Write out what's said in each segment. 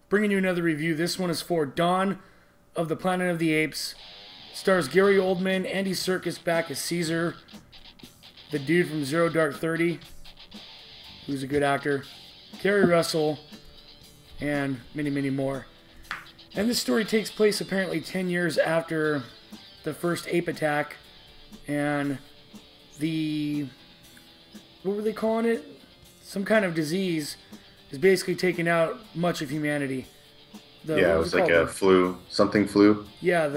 bringing you another review. This one is for Dawn of the Planet of the Apes. Stars Gary Oldman, Andy Serkis back as Caesar, the dude from Zero Dark 30, who's a good actor, Kerry Russell, and many, many more. And this story takes place apparently 10 years after the first ape attack, and what were they calling it? Some kind of disease is basically taking out much of humanity. Yeah, it was like a flu, something flu. Yeah,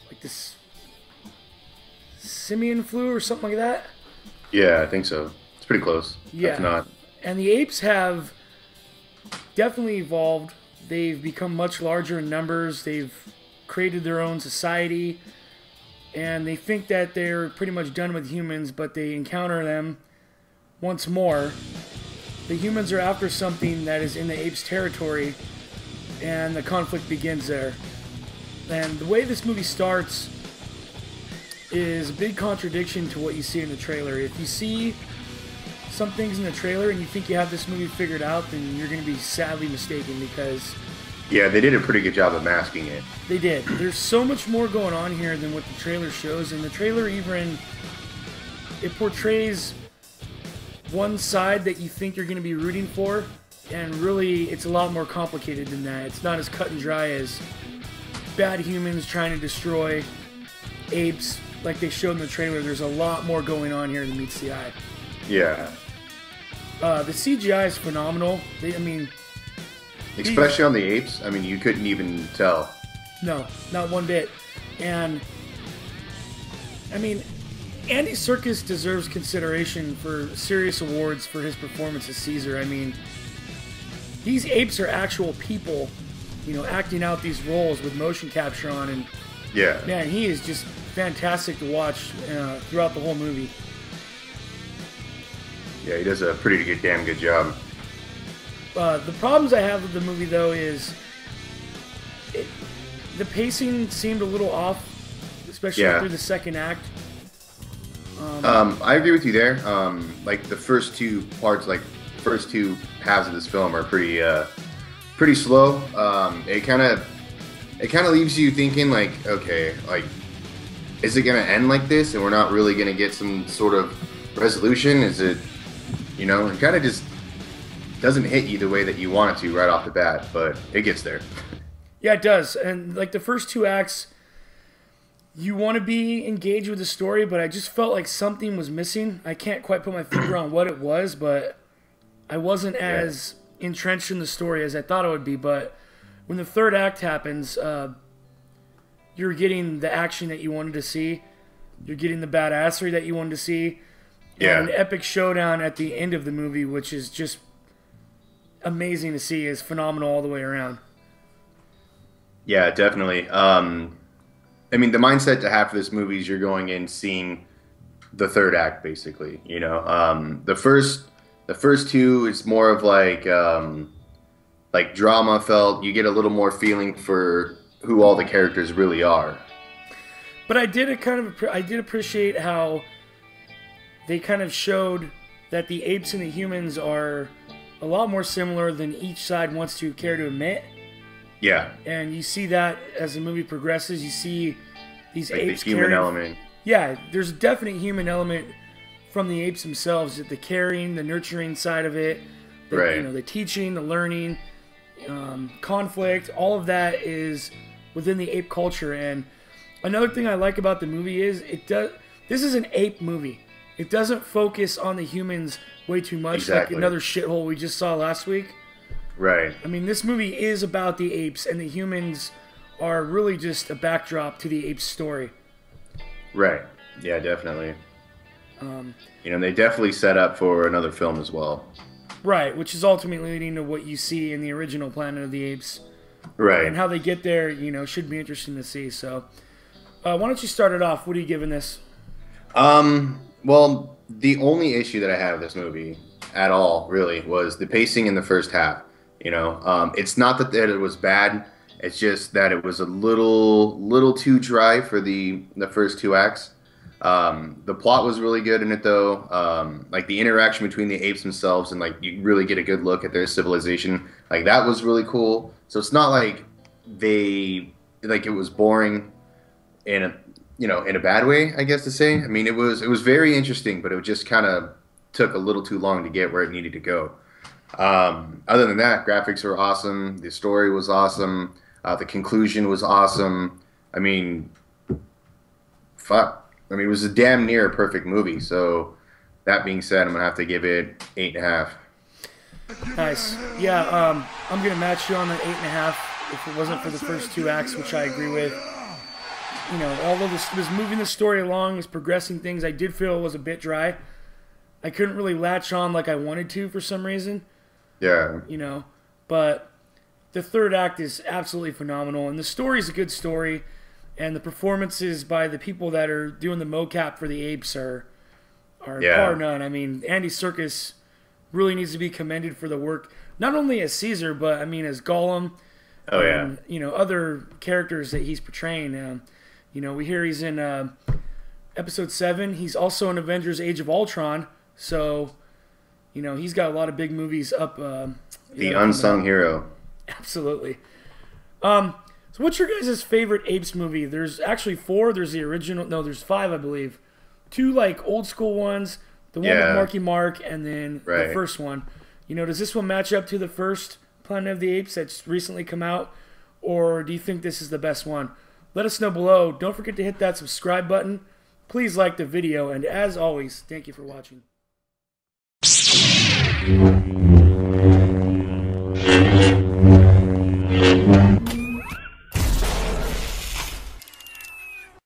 like this simian flu or something like that. Yeah, I think so. It's pretty close. Yeah. If not. And the apes have definitely evolved. They've become much larger in numbers. They've created their own society. And they think that they're pretty much done with humans, but they encounter them once more. The humans are after something that is in the apes' territory, and the conflict begins there. And the way this movie starts is a big contradiction to what you see in the trailer. If you see some things in the trailer and you think you have this movie figured out, then you're going to be sadly mistaken, because yeah, they did a pretty good job of masking it. they did. There's so much more going on here than what the trailer shows, and the trailer even, it portrays one side that you think you're going to be rooting for, and really it's a lot more complicated than that. It's not as cut and dry as bad humans trying to destroy apes like they showed in the trailer. There's a lot more going on here than meets the eye. Yeah. The CGI is phenomenal. Especially on the apes. I mean, you couldn't even tell. No, not one bit. And I mean, Andy Serkis deserves consideration for serious awards for his performance as Caesar. I mean, these apes are actual people, acting out these roles with motion capture on, and Yeah. man, he is just fantastic to watch throughout the whole movie. Yeah, he does a damn good job. The problems I have with the movie, though, is the pacing seemed a little off, especially through the second act. I agree with you there. Like the first two parts, first two halves of this film are pretty slow. It kind of leaves you thinking like, okay, like, is it gonna end like this, and we're not really gonna get some sort of resolution? Is it, it kind of just doesn't hit you the way that you want it to right off the bat, but it gets there. Yeah, it does. And like the first two acts, you want to be engaged with the story, but I just felt like something was missing. I can't quite put my finger on what it was, but I wasn't as entrenched in the story as I thought I would be. But when the third act happens, you're getting the action that you wanted to see. You're getting the badassery that you wanted to see. Yeah. And an epic showdown at the end of the movie, which is just amazing to see, is phenomenal all the way around. Yeah, definitely. I mean, the mindset to have for this movie is you're going in seeing the third act, basically. The first two is more of like drama felt. You get a little more feeling for who all the characters really are. But I did appreciate how they kind of showed that the apes and the humans are a lot more similar than each side wants to care to admit. Yeah. And you see that as the movie progresses. You see these like apes the human caring, element. Yeah, there's a definite human element from the apes themselves. The caring, the nurturing side of it. The teaching, the learning, conflict. All of that is within the ape culture. And another thing I like about the movie is this is an ape movie. It doesn't focus on the humans way too much, like another shithole we just saw last week. Right. I mean, this movie is about the apes, and the humans are really just a backdrop to the apes' story. Right. Yeah, definitely. They definitely set up for another film as well. Right, which is ultimately leading to what you see in the original Planet of the Apes. Right. And how they get there, should be interesting to see. So, why don't you start it off? What are you giving this? Well, the only issue that I had with this movie at all, really, was the pacing in the first half. It's not that it was bad. It's just that it was a little too dry for the first two acts. The plot was really good in it though. Like the interaction between the apes themselves and like you really get a good look at their civilization. Like that was really cool. So it's not like they like it was boring in a in a bad way, I guess to say. I mean, it was very interesting, but it just kind of took a little too long to get where it needed to go. Other than that, graphics were awesome. The story was awesome. The conclusion was awesome. I mean, fuck. I mean, it was a damn near perfect movie. So, that being said, I'm gonna have to give it 8.5. Nice. Yeah, I'm gonna match you on the 8.5. If it wasn't for the first two acts, which I agree with. You know, although this was moving the story along, was progressing things, I did feel it was a bit dry. I couldn't really latch on like I wanted to for some reason. Yeah. You know, but the third act is absolutely phenomenal, and the story's a good story, and the performances by the people that are doing the mocap for the apes are bar none. I mean, Andy Serkis really needs to be commended for the work, not only as Caesar, but I mean as Gollum. Oh and, you know, other characters that he's portraying. You know, we hear he's in episode 7. He's also in Avengers: Age of Ultron. So, you know, he's got a lot of big movies up. The unsung hero. Absolutely. So what's your guys' favorite Apes movie? There's actually 4. There's the original. No, there's 5, I believe. 2 like old school ones. The one with Marky Mark, and then the first one. You know, does this one match up to the first Planet of the Apes that's recently come out, or do you think this is the best one? Let us know below. Don't forget to hit that subscribe button. Please like the video, and as always, thank you for watching.